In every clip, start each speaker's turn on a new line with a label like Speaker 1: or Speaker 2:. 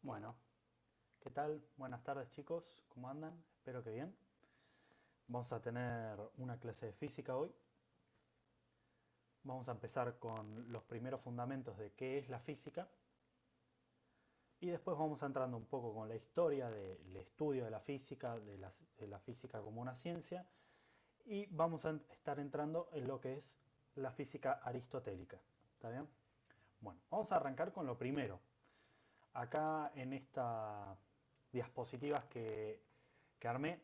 Speaker 1: Bueno, ¿qué tal? Buenas tardes chicos, ¿cómo andan? Espero que bien. Vamos a tener una clase de física hoy. Vamos a empezar con los primeros fundamentos de qué es la física y después vamos entrando un poco con la historia del estudio de la física, de la física como una ciencia y vamos a estar entrando en lo que es la física aristotélica. ¿Está bien? Bueno, vamos a arrancar con lo primero. Acá en estas diapositivas que armé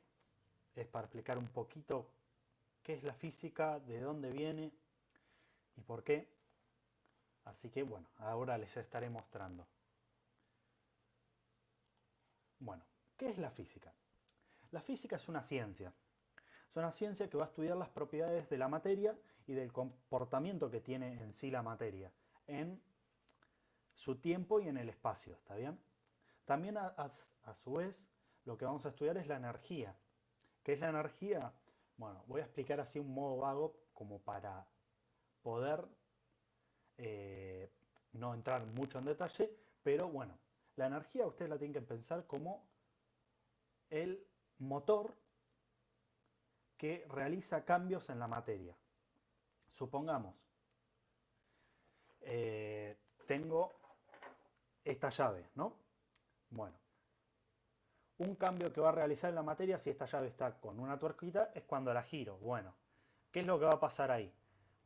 Speaker 1: es para explicar un poquito qué es la física, de dónde viene y por qué. Así que bueno, ahora les estaré mostrando. Bueno, ¿qué es la física? La física es una ciencia. Es una ciencia que va a estudiar las propiedades de la materia y del comportamiento que tiene en sí la materia, en su tiempo y en el espacio, ¿está bien? También a su vez lo que vamos a estudiar es la energía. ¿Qué es la energía? Bueno, voy a explicar así un modo vago como para poder eh, no entrar mucho en detalle, pero bueno, la energía ustedes la tienen que pensar como el motor que realiza cambios en la materia. Supongamos, tengo esta llave, ¿no? Bueno, un cambio que va a realizar en la materia si esta llave está con una tuerquita es cuando la giro. Bueno, ¿qué es lo que va a pasar ahí?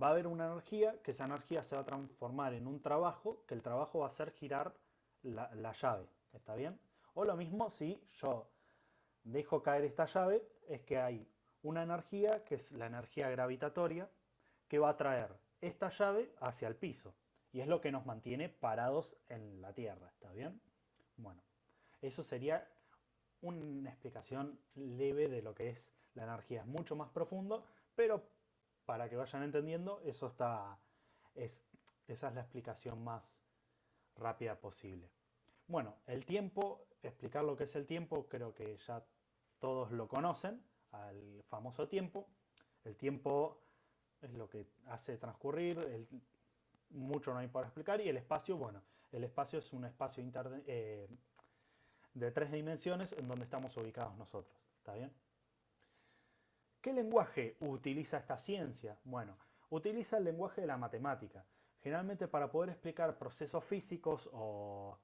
Speaker 1: Va a haber una energía, que esa energía se va a transformar en un trabajo, que el trabajo va a hacer girar la llave. ¿Está bien? O lo mismo si yo dejo caer esta llave, es que hay una energía, que es la energía gravitatoria, que va a traer esta llave hacia el piso. Y es lo que nos mantiene parados en la Tierra. ¿Está bien? Bueno, eso sería una explicación leve de lo que es la energía. Es mucho más profundo, pero para que vayan entendiendo, es, esa es la explicación más rápida posible. Bueno, el tiempo, explicar lo que es el tiempo, creo que ya todos lo conocen, al famoso tiempo. El tiempo es lo que hace transcurrir, mucho no hay para explicar, y el espacio, bueno, el espacio es un espacio de tres dimensiones en donde estamos ubicados nosotros. ¿Está bien? ¿Qué lenguaje utiliza esta ciencia? Bueno, utiliza el lenguaje de la matemática. Generalmente para poder explicar procesos físicos o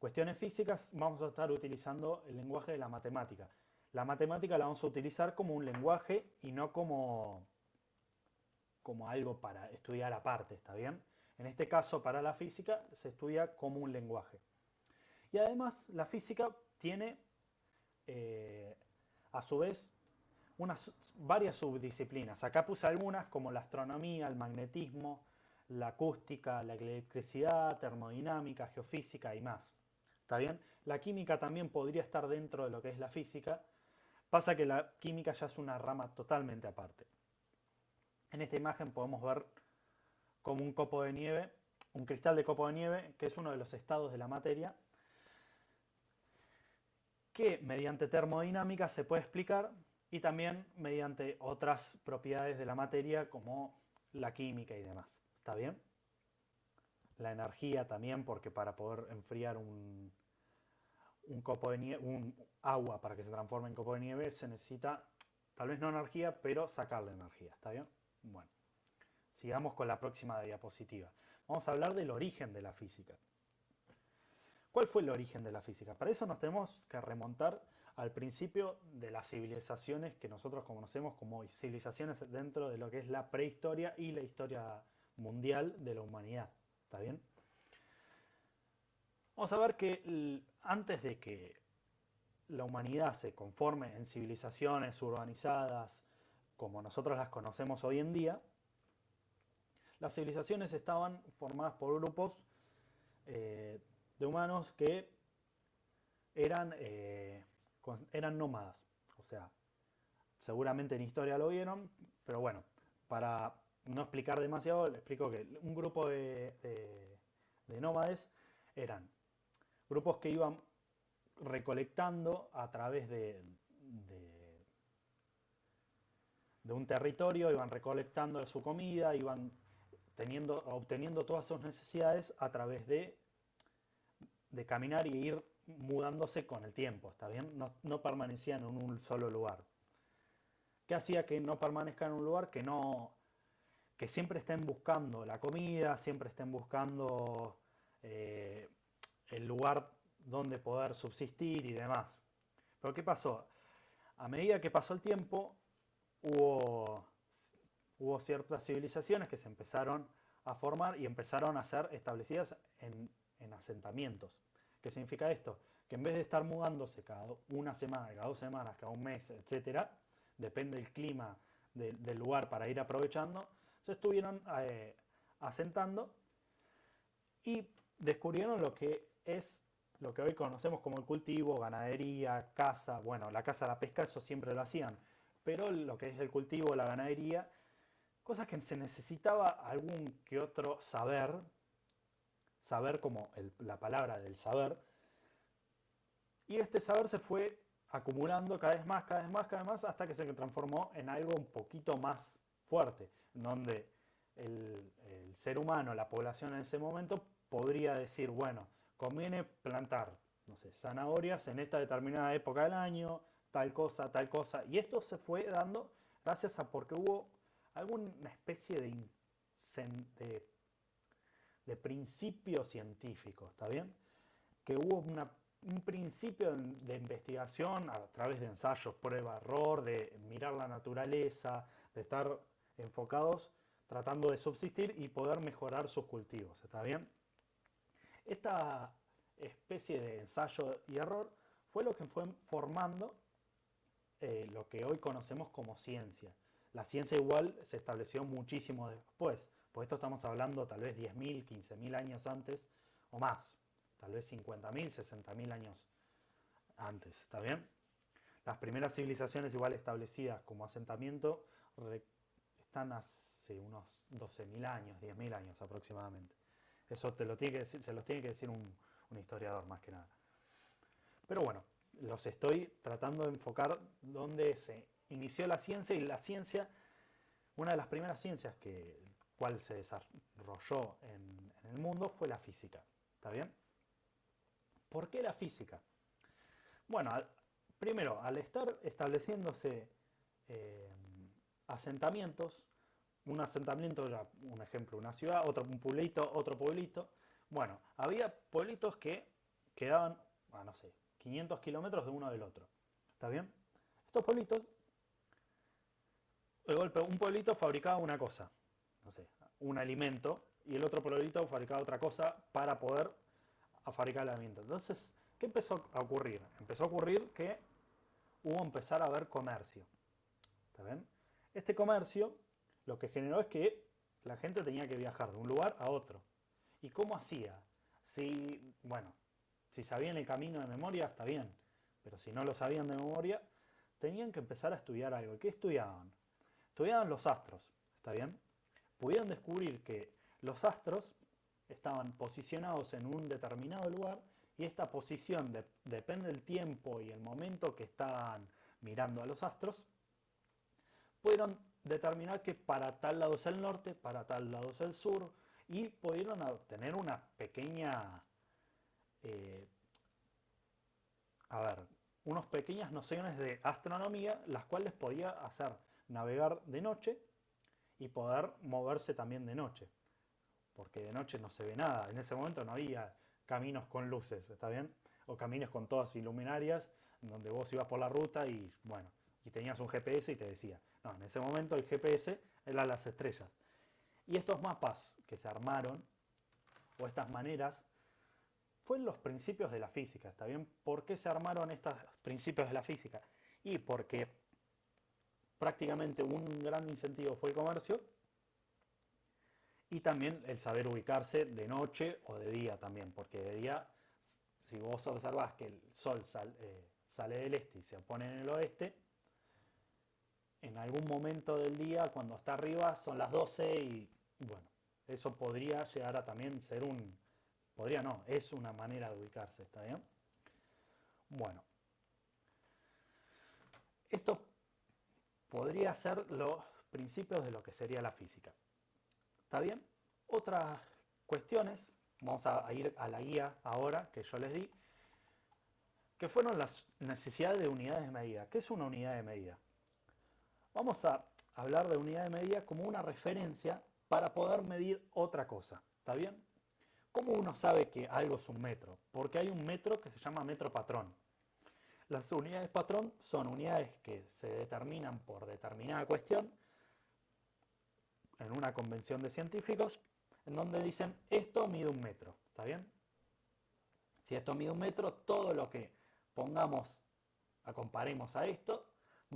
Speaker 1: cuestiones físicas vamos a estar utilizando el lenguaje de la matemática. La matemática la vamos a utilizar como un lenguaje y no como algo para estudiar aparte, ¿está bien? En este caso, para la física, se estudia como un lenguaje. Y además, la física tiene, eh, a su vez, varias subdisciplinas. Acá puse algunas como la astronomía, el magnetismo, la acústica, la electricidad, termodinámica, geofísica y más. ¿Está bien? La química también podría estar dentro de lo que es la física. Pasa que la química ya es una rama totalmente aparte. En esta imagen podemos ver como un copo de nieve, un cristal de copo de nieve, que es uno de los estados de la materia, que mediante termodinámica se puede explicar y también mediante otras propiedades de la materia como la química y demás. ¿Está bien? La energía también, porque para poder enfriar un copo de nieve, un agua para que se transforme en copo de nieve se necesita, tal vez no energía, pero sacarle energía. ¿Está bien? Bueno, sigamos con la próxima diapositiva. Vamos a hablar del origen de la física. ¿Cuál fue el origen de la física? Para eso nos tenemos que remontar al principio de las civilizaciones que nosotros conocemos como civilizaciones dentro de lo que es la prehistoria y la historia mundial de la humanidad. ¿Está bien? Vamos a ver que antes de que la humanidad se conforme en civilizaciones urbanizadas como nosotros las conocemos hoy en día, las civilizaciones estaban formadas por grupos de humanos que eran nómadas. O sea, seguramente en historia lo vieron, pero bueno, para no explicar demasiado, le explico que un grupo de nómades eran grupos que iban recolectando a través de un territorio, iban recolectando su comida, iban obteniendo todas sus necesidades a través de caminar y ir mudándose con el tiempo, ¿está bien? No permanecían en un solo lugar. ¿Qué hacía que no permanezcan en un lugar? Que siempre estén buscando la comida, siempre estén buscando eh, el lugar donde poder subsistir y demás. Pero ¿qué pasó? A medida que pasó el tiempo, hubo, hubo ciertas civilizaciones que se empezaron a formar y empezaron a ser establecidas en asentamientos. ¿Qué significa esto? Que en vez de estar mudándose cada una semana, cada 2 semanas, cada un mes, etcétera, depende del clima del lugar para ir aprovechando, se estuvieron asentando y descubrieron lo que hoy conocemos como el cultivo, ganadería, caza. Bueno, la caza, la pesca, eso siempre lo hacían, pero lo que es el cultivo, la ganadería, cosas que se necesitaba algún que otro saber, saber como la palabra del saber, y este saber se fue acumulando cada vez más, cada vez más, cada vez más, hasta que se transformó en algo un poquito más fuerte, en donde el ser humano, la población en ese momento, podría decir, bueno, conviene plantar, no sé, zanahorias en esta determinada época del año, tal cosa, y esto se fue dando gracias a porque hubo alguna especie de, de principio científico, ¿está bien? Que hubo un principio de investigación a través de ensayos, prueba, error, de mirar la naturaleza, de estar enfocados tratando de subsistir y poder mejorar sus cultivos, ¿está bien? Esta especie de ensayo y error fue lo que fue formando lo que hoy conocemos como ciencia. La ciencia igual se estableció muchísimo después, por esto estamos hablando tal vez 10.000, 15.000 años antes o más, tal vez 50.000, 60.000 años antes, ¿está bien? Las primeras civilizaciones igual establecidas como asentamiento están hace unos 12.000 años, 10.000 años aproximadamente. Eso te lo tiene que decir, se los tiene que decir un historiador más que nada. Pero bueno, los estoy tratando de enfocar donde se inició la ciencia, y la ciencia, una de las primeras ciencias cual se desarrolló en el mundo fue la física. ¿Está bien? ¿Por qué la física? Bueno, primero, al estar estableciéndose eh, asentamientos, un asentamiento era un ejemplo, una ciudad, un pueblito, otro pueblito. Bueno, había pueblitos que quedaban, no sé, 500 kilómetros de uno del otro. ¿Está bien? Estos pueblitos, de golpe, un pueblito fabricaba una cosa, no sé, un alimento, y el otro pueblito fabricaba otra cosa para poder fabricar el alimento. Entonces, ¿qué empezó a ocurrir? Empezó a ocurrir que hubo empezar a haber comercio. ¿Está bien? Este comercio lo que generó es que la gente tenía que viajar de un lugar a otro. ¿Y cómo hacía? Si, bueno, si sabían el camino de memoria, está bien. Pero si no lo sabían de memoria, tenían que empezar a estudiar algo. ¿Qué estudiaban? Estudiaban los astros, ¿está bien? Pudieron descubrir que los astros estaban posicionados en un determinado lugar, y esta posición depende del tiempo y el momento que estaban mirando a los astros. Pudieron determinar que para tal lado es el norte, para tal lado es el sur, y pudieron obtener una pequeña, eh, a ver, unas pequeñas nociones de astronomía, las cuales podía hacer navegar de noche y poder moverse también de noche, porque de noche no se ve nada. En ese momento no había caminos con luces, ¿está bien? O caminos con todas iluminarias, donde vos ibas por la ruta y, bueno, y tenías un GPS y te decía. No, en ese momento el GPS eran las estrellas. Y estos mapas que se armaron, o estas maneras, fueron los principios de la física, ¿está bien? ¿Por qué se armaron estos principios de la física? Y porque prácticamente un gran incentivo fue el comercio, y también el saber ubicarse de noche o de día también, porque de día, si vos observás que el sol sale del este y se pone en el oeste, en algún momento del día, cuando está arriba, son las 12 y bueno, eso podría llegar a también ser podría no, es una manera de ubicarse, ¿está bien? Bueno, esto podría ser los principios de lo que sería la física. ¿Está bien? Otras cuestiones, vamos a ir a la guía ahora que yo les di, que fueron las necesidades de unidades de medida. ¿Qué es una unidad de medida? Vamos a hablar de unidad de medida como una referencia para poder medir otra cosa. ¿Está bien? ¿Cómo uno sabe que algo es un metro? Porque hay un metro que se llama metro patrón. Las unidades patrón son unidades que se determinan por determinada cuestión en una convención de científicos, en donde dicen esto mide un metro. ¿Está bien? Si esto mide un metro, todo lo que pongamos, comparemos a esto,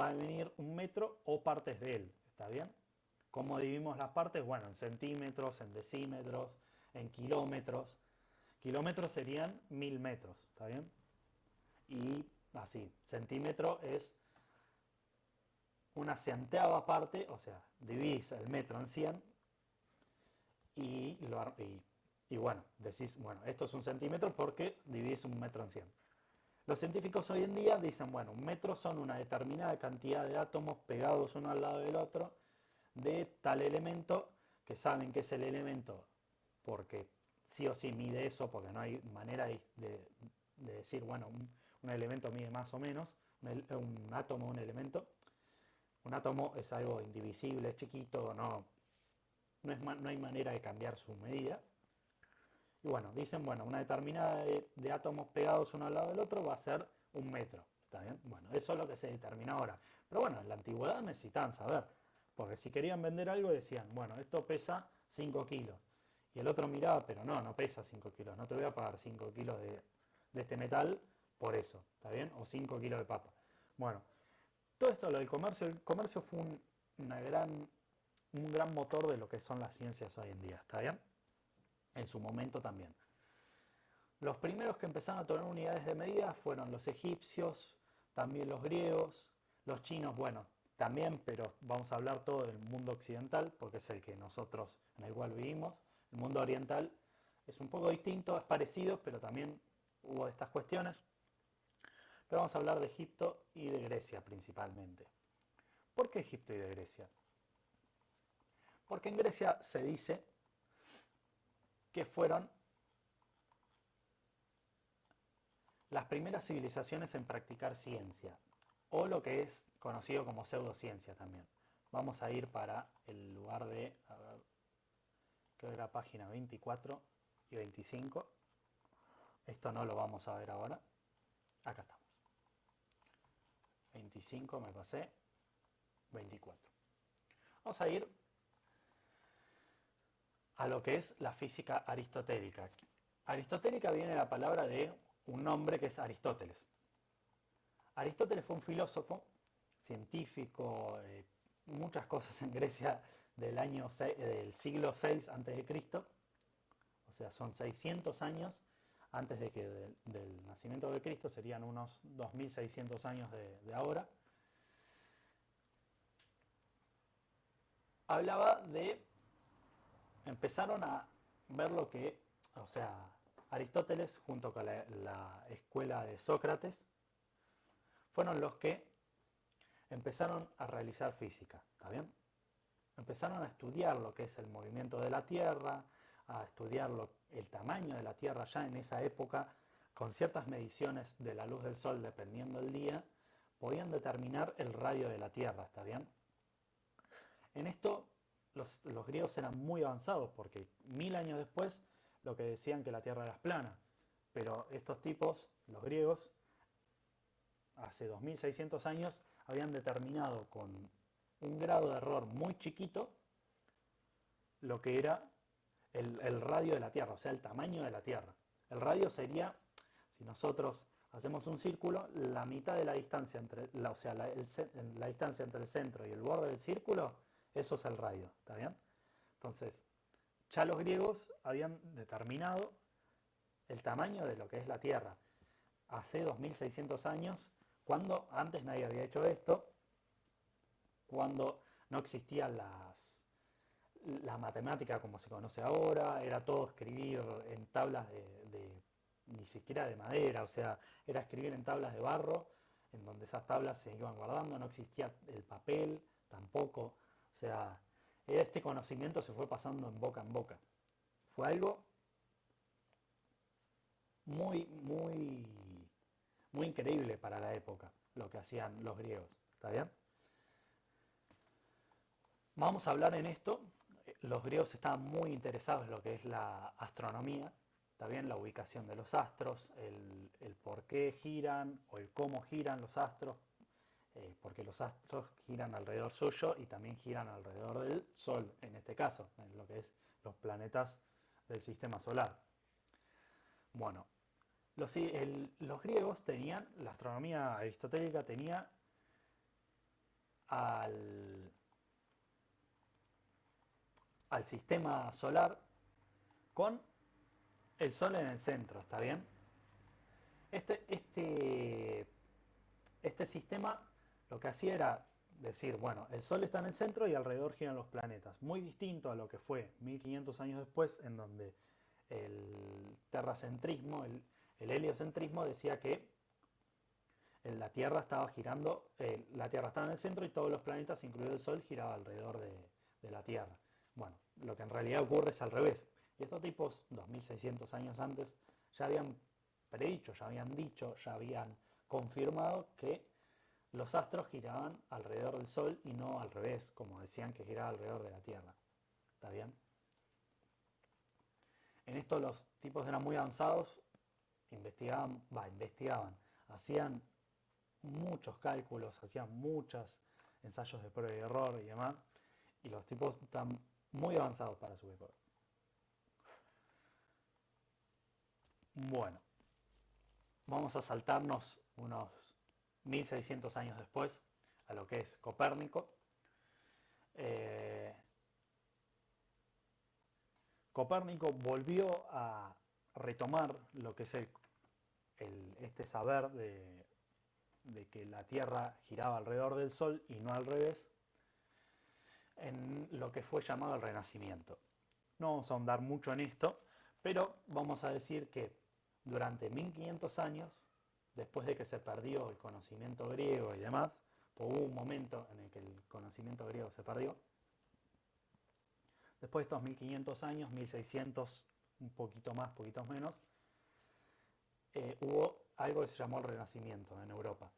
Speaker 1: va a venir un metro o partes de él. ¿Está bien? ¿Cómo dividimos las partes? Bueno, en centímetros, en decímetros, en kilómetros. Kilómetros serían 1000 metros. ¿Está bien? Y así, centímetro es una centava parte, o sea, dividís el metro en 100 y bueno, decís, bueno, esto es un centímetro porque dividís un metro en 100. Los científicos hoy en día dicen, bueno, un metro son una determinada cantidad de átomos pegados uno al lado del otro de tal elemento, que saben que es el elemento porque sí o sí mide eso, porque no hay manera de decir, bueno, un elemento mide más o menos, un átomo, un elemento. Un átomo es algo indivisible, es chiquito, no hay manera de cambiar su medida. Y bueno, dicen, bueno, una determinada de átomos pegados uno al lado del otro va a ser un metro. ¿Está bien? Bueno, eso es lo que se determina ahora. Pero bueno, en la antigüedad necesitaban saber. Porque si querían vender algo decían, bueno, esto pesa 5 kilos. Y el otro miraba, pero no pesa 5 kilos. No te voy a pagar 5 kilos de este metal por eso. ¿Está bien? O 5 kilos de papa. Bueno, todo esto, lo del comercio, el comercio fue un gran motor de lo que son las ciencias hoy en día. ¿Está bien? En su momento también. Los primeros que empezaron a tener unidades de medida fueron los egipcios, también los griegos, los chinos, bueno, también, pero vamos a hablar todo del mundo occidental, porque es el que nosotros, en el cual vivimos. El mundo oriental es un poco distinto, es parecido, pero también hubo estas cuestiones. Pero vamos a hablar de Egipto y de Grecia principalmente. ¿Por qué Egipto y de Grecia? Porque en Grecia se dice que fueron las primeras civilizaciones en practicar ciencia, o lo que es conocido como pseudociencia también. Vamos a ir para el lugar de, a ver, creo que era página 24 y 25. Esto no lo vamos a ver ahora. Acá estamos. 25 me pasé, 24. Vamos a ir a lo que es la física aristotélica. Aristotélica viene de la palabra de un nombre que es Aristóteles. Aristóteles fue un filósofo, científico, muchas cosas en Grecia del siglo VI a.C., o sea, son 600 años antes del nacimiento de Cristo, serían unos 2600 años de ahora. Empezaron a ver lo que, o sea, Aristóteles junto con la escuela de Sócrates fueron los que empezaron a realizar física, ¿está bien? Empezaron a estudiar lo que es el movimiento de la Tierra, a estudiar el tamaño de la Tierra ya en esa época, con ciertas mediciones de la luz del Sol dependiendo del día, podían determinar el radio de la Tierra, ¿está bien? En esto los griegos eran muy avanzados porque 1000 años después lo que decían que la Tierra era plana, pero estos tipos, los griegos, hace 2600 años habían determinado con un grado de error muy chiquito lo que era el radio de la Tierra, o sea, el tamaño de la Tierra. El radio sería, si nosotros hacemos un círculo, la mitad de la distancia la distancia entre el centro y el borde del círculo, eso es el radio, ¿está bien? Entonces, ya los griegos habían determinado el tamaño de lo que es la Tierra hace 2600 años, cuando antes nadie había hecho esto, cuando no existían la matemática como se conoce ahora, era todo escribir en tablas ni siquiera de madera, o sea, era escribir en tablas de barro, en donde esas tablas se iban guardando, no existía el papel tampoco, o sea, este conocimiento se fue pasando en boca en boca. Fue algo muy, muy, muy increíble para la época, lo que hacían los griegos. ¿Está bien? Vamos a hablar en esto. Los griegos estaban muy interesados en lo que es la astronomía, ¿está bien? La ubicación de los astros, el por qué giran o el cómo giran los astros, porque los astros giran alrededor suyo y también giran alrededor del Sol, en este caso, en lo que es los planetas del sistema solar. Bueno, los griegos tenían, la astronomía aristotélica tenía al, al sistema solar con el Sol en el centro, ¿está bien? Este, este, este sistema lo que hacía era decir, bueno, el Sol está en el centro y alrededor giran los planetas. Muy distinto a lo que fue 1500 años después, en donde el terracentrismo, el heliocentrismo decía que la Tierra estaba girando, la Tierra estaba en el centro y todos los planetas, incluido el Sol, giraba alrededor de la Tierra. Bueno, lo que en realidad ocurre es al revés. Y estos tipos, 2600 años antes, ya habían predicho, ya habían dicho, ya habían confirmado que los astros giraban alrededor del Sol y no al revés, como decían que giraba alrededor de la Tierra. ¿Está bien? En esto los tipos eran muy avanzados, investigaban, hacían muchos cálculos, hacían muchos ensayos de prueba y error y demás, y los tipos están muy avanzados para su época. Bueno, vamos a saltarnos unos 1600 años después a lo que es Copérnico. Copérnico volvió a retomar lo que es este saber de que la Tierra giraba alrededor del Sol y no al revés, en lo que fue llamado el Renacimiento. No vamos a ahondar mucho en esto, pero vamos a decir que durante 1500 años, después de que se perdió el conocimiento griego y demás, pues hubo un momento en el que el conocimiento griego se perdió. Después de estos 1500 años, 1600, un poquito más, poquitos menos, hubo algo que se llamó el Renacimiento en Europa.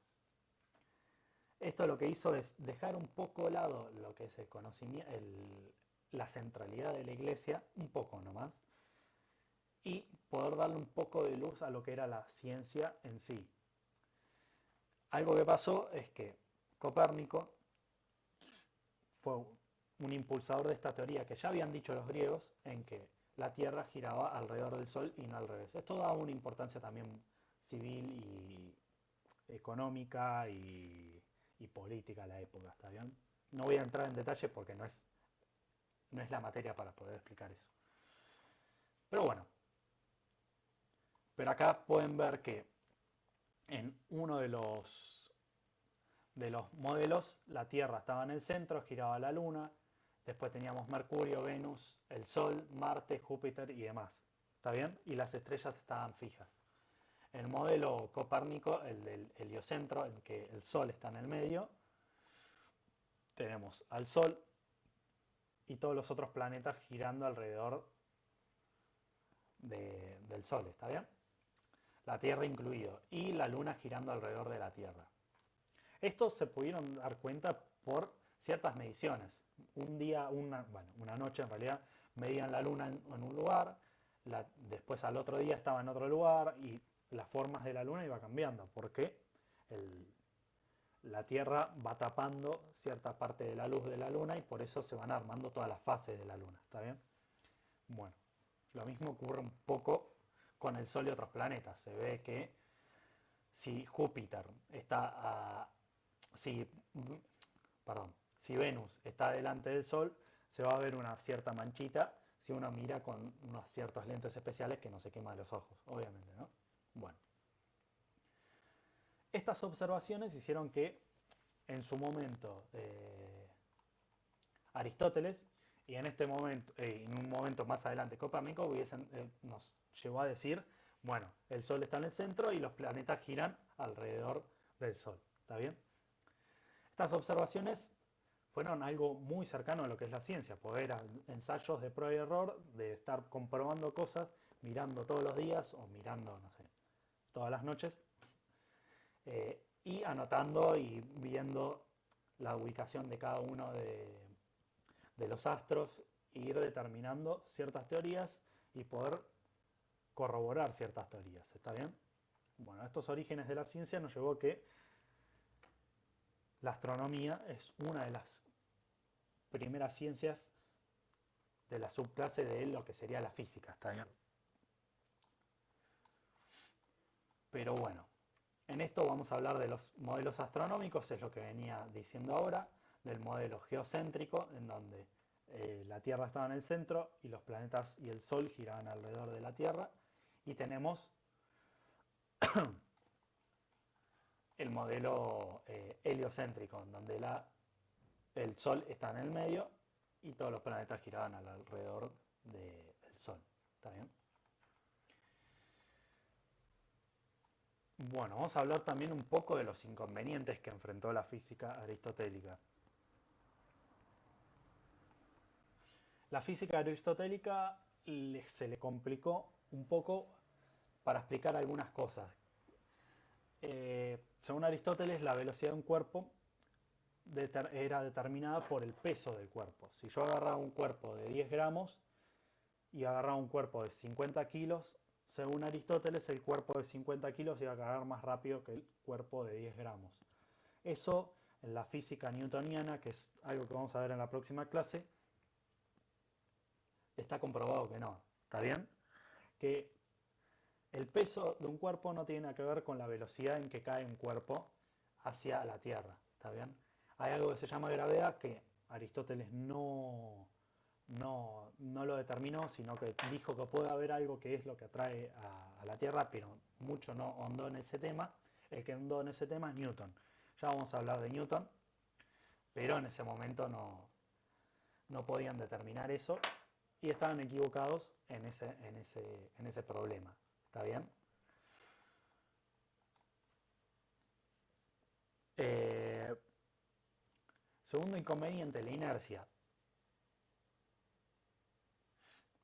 Speaker 1: Esto lo que hizo es dejar un poco de lado lo que es el conocimiento, la centralidad de la iglesia, un poco nomás, y poder darle un poco de luz a lo que era la ciencia en sí. Algo que pasó es que Copérnico fue un impulsador de esta teoría que ya habían dicho los griegos, en que la Tierra giraba alrededor del Sol y no al revés. Esto da una importancia también civil y económica y política a la época, ¿está bien? No voy a entrar en detalle porque no es la materia para poder explicar eso. Pero bueno, pero acá pueden ver que en uno de los modelos la Tierra estaba en el centro, giraba la Luna, después teníamos Mercurio, Venus, el Sol, Marte, Júpiter y demás. ¿Está bien? Y las estrellas estaban fijas. En el modelo copérnico, el del heliocentro, en que el Sol está en el medio, tenemos al Sol y todos los otros planetas girando alrededor del Sol, ¿está bien? La Tierra incluido, y la Luna girando alrededor de la Tierra. Estos se pudieron dar cuenta por ciertas mediciones. Un día, una noche en realidad, medían la Luna en un lugar, después al otro día estaba en otro lugar y las formas de la Luna iba cambiando, porque la Tierra va tapando cierta parte de la luz de la Luna y por eso se van armando todas las fases de la Luna, ¿está bien? Bueno, lo mismo ocurre un poco con el Sol y otros planetas. Se ve que si Júpiter está si Venus está delante del Sol, se va a ver una cierta manchita si uno mira con unos ciertos lentes especiales que no se queman los ojos, obviamente, ¿no? Bueno. Estas observaciones hicieron que en su momento Aristóteles y en un momento más adelante Copérnico nos llevó a decir, bueno, el Sol está en el centro y los planetas giran alrededor del Sol, ¿está bien? Estas observaciones fueron algo muy cercano a lo que es la ciencia, porque eran ensayos de prueba y error, de estar comprobando cosas, mirando todos los días o mirando, no sé, todas las noches, y anotando y viendo la ubicación de cada uno de los astros e ir determinando ciertas teorías y poder corroborar ciertas teorías. ¿Está bien? Bueno, estos orígenes de la ciencia nos llevó a que la astronomía es una de las primeras ciencias de la subclase de lo que sería la física. ¿Está bien? Pero bueno, en esto vamos a hablar de los modelos astronómicos, es lo que venía diciendo ahora, del modelo geocéntrico, en donde la Tierra estaba en el centro y los planetas y el Sol giraban alrededor de la Tierra. Y tenemos el modelo heliocéntrico, en donde el Sol está en el medio y todos los planetas giraban alrededor del Sol. ¿Está bien? Bueno, vamos a hablar también un poco de los inconvenientes que enfrentó la física aristotélica. La física aristotélica se le complicó un poco para explicar algunas cosas. Según Aristóteles, la velocidad de un cuerpo era determinada por el peso del cuerpo. Si yo agarraba un cuerpo de 10 gramos y agarraba un cuerpo de 50 kilos, según Aristóteles, el cuerpo de 50 kilos iba a cargar más rápido que el cuerpo de 10 gramos. Eso, en la física newtoniana, que es algo que vamos a ver en la próxima clase, está comprobado que no. ¿Está bien? Que el peso de un cuerpo no tiene nada que ver con la velocidad en que cae un cuerpo hacia la Tierra. ¿Está bien? Hay algo que se llama gravedad que Aristóteles no lo determinó, sino que dijo que puede haber algo que es lo que atrae a la Tierra, pero mucho no ahondó en ese tema. El que ahondó en ese tema es Newton. Ya vamos a hablar de Newton, pero en ese momento no podían determinar eso y estaban equivocados en ese problema. ¿Está bien? Segundo inconveniente, la inercia.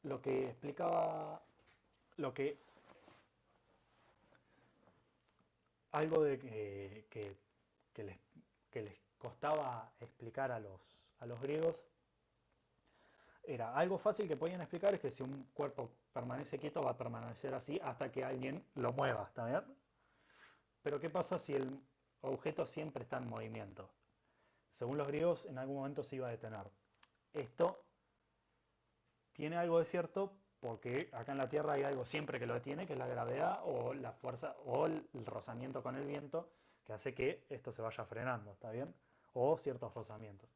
Speaker 1: Lo que explicaba, lo que algo de que les costaba explicar a los griegos era algo fácil que podían explicar, es que si un cuerpo permanece quieto va a permanecer así hasta que alguien lo mueva, ¿está bien? Pero ¿qué pasa si el objeto siempre está en movimiento? Según los griegos, en algún momento se iba a detener. Esto tiene algo de cierto porque acá en la Tierra hay algo siempre que lo detiene, que es la gravedad o la fuerza o el rozamiento con el viento que hace que esto se vaya frenando, ¿está bien? O ciertos rozamientos.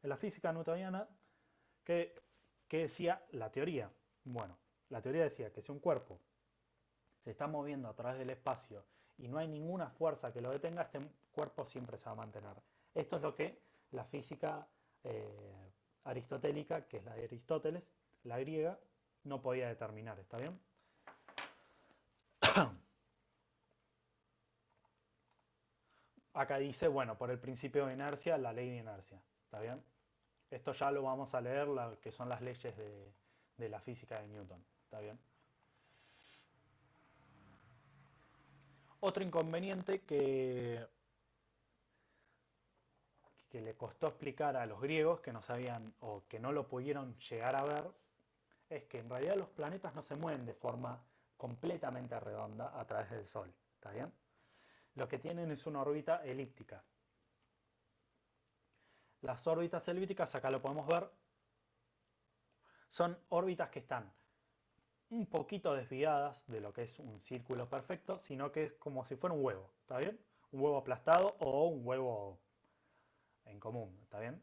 Speaker 1: En la física newtoniana, ¿qué decía la teoría? Bueno, la teoría decía que si un cuerpo se está moviendo a través del espacio y no hay ninguna fuerza que lo detenga, este cuerpo siempre se va a mantener. Esto es lo que la física aristotélica, que es la de Aristóteles, la griega, no podía determinar, ¿está bien? Acá dice, bueno, por el principio de inercia, la ley de inercia, ¿está bien? Esto ya lo vamos a leer, que son las leyes de la física de Newton, ¿está bien? Otro inconveniente que le costó explicar a los griegos que no sabían o que no lo pudieron llegar a ver es que en realidad los planetas no se mueven de forma completamente redonda a través del Sol, ¿está bien? Lo que tienen es una órbita elíptica. Las órbitas elípticas, acá lo podemos ver, son órbitas que están un poquito desviadas de lo que es un círculo perfecto, sino que es como si fuera un huevo, ¿está bien? Un huevo aplastado o un huevo en común, ¿está bien?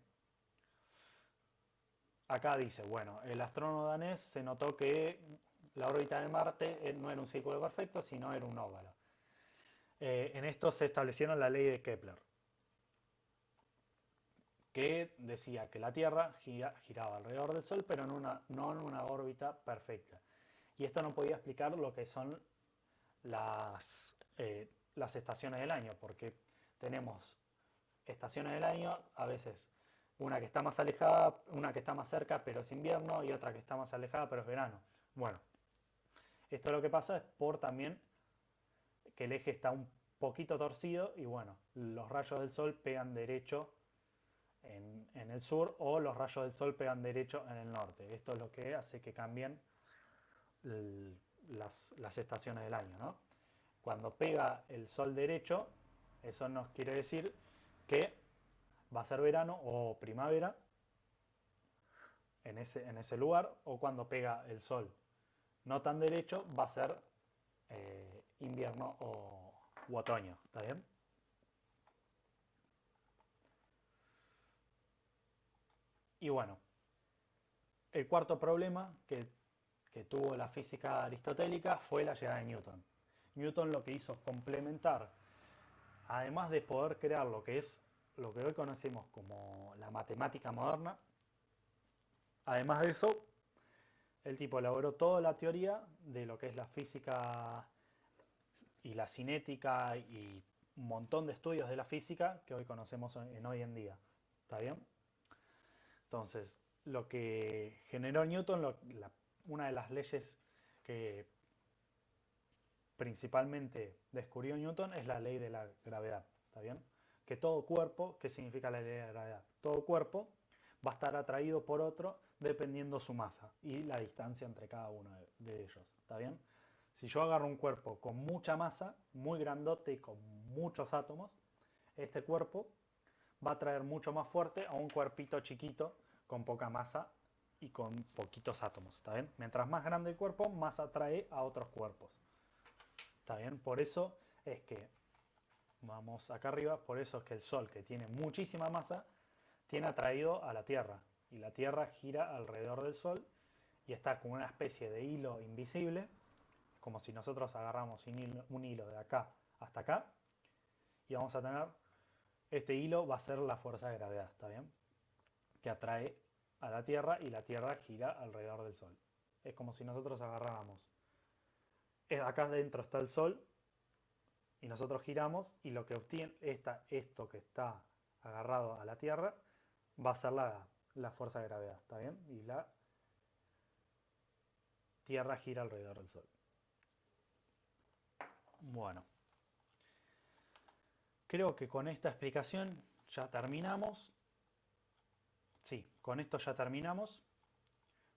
Speaker 1: Acá dice, bueno, el astrónomo danés se notó que la órbita de Marte no era un círculo perfecto, sino era un óvalo. En esto se establecieron la ley de Kepler, que decía que la Tierra giraba alrededor del Sol, pero no en una órbita perfecta. Y esto no podía explicar lo que son las estaciones del año, porque tenemos estaciones del año, a veces una que está más alejada, una que está más cerca, pero es invierno, y otra que está más alejada, pero es verano. Bueno, esto lo que pasa es por también que el eje está poquito torcido y bueno, los rayos del sol pegan derecho en el sur o los rayos del sol pegan derecho en el norte. Esto es lo que hace que cambien las estaciones del año, ¿no? Cuando pega el sol derecho, eso nos quiere decir que va a ser verano o primavera en ese lugar, o cuando pega el sol no tan derecho, va a ser invierno u otoño, ¿está bien? Y bueno, el cuarto problema que tuvo la física aristotélica fue la llegada de Newton. Newton lo que hizo es complementar, además de poder crear lo que es lo que hoy conocemos como la matemática moderna, además de eso, el tipo elaboró toda la teoría de lo que es la física y la cinética y un montón de estudios de la física que hoy conocemos en hoy en día. ¿Está bien? Entonces, lo que generó Newton, una de las leyes que principalmente descubrió Newton es la ley de la gravedad. ¿Está bien? Que todo cuerpo, ¿qué significa la ley de la gravedad? Todo cuerpo va a estar atraído por otro dependiendo su masa y la distancia entre cada uno de ellos. ¿Está bien? Si yo agarro un cuerpo con mucha masa, muy grandote y con muchos átomos, este cuerpo va a atraer mucho más fuerte a un cuerpito chiquito con poca masa y con poquitos átomos. ¿Está bien? Mientras más grande el cuerpo, más atrae a otros cuerpos. ¿Está bien? Por eso es que, vamos acá arriba, por eso es que el Sol, que tiene muchísima masa, tiene atraído a la Tierra. Y la Tierra gira alrededor del Sol y está como una especie de hilo invisible, como si nosotros agarramos un hilo de acá hasta acá, y vamos a tener, este hilo va a ser la fuerza de gravedad, ¿está bien? Que atrae a la Tierra y la Tierra gira alrededor del Sol. Es como si nosotros agarráramos, acá dentro está el Sol y nosotros giramos y lo que obtiene esto que está agarrado a la Tierra va a ser la fuerza de gravedad, ¿está bien? Y la Tierra gira alrededor del Sol. Bueno, creo que con esta explicación ya terminamos. Sí, con esto ya terminamos.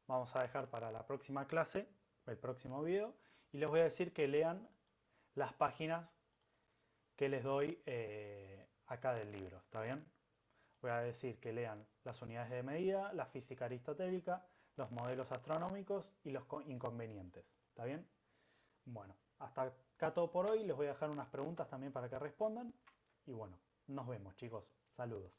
Speaker 1: Vamos a dejar para la próxima clase, el próximo video, y les voy a decir que lean las páginas que les doy acá del libro, ¿está bien? Voy a decir que lean las unidades de medida, la física aristotélica, los modelos astronómicos y los inconvenientes, ¿está bien? Bueno, hasta acá todo por hoy. Les voy a dejar unas preguntas también para que respondan. Y bueno, nos vemos, chicos. Saludos.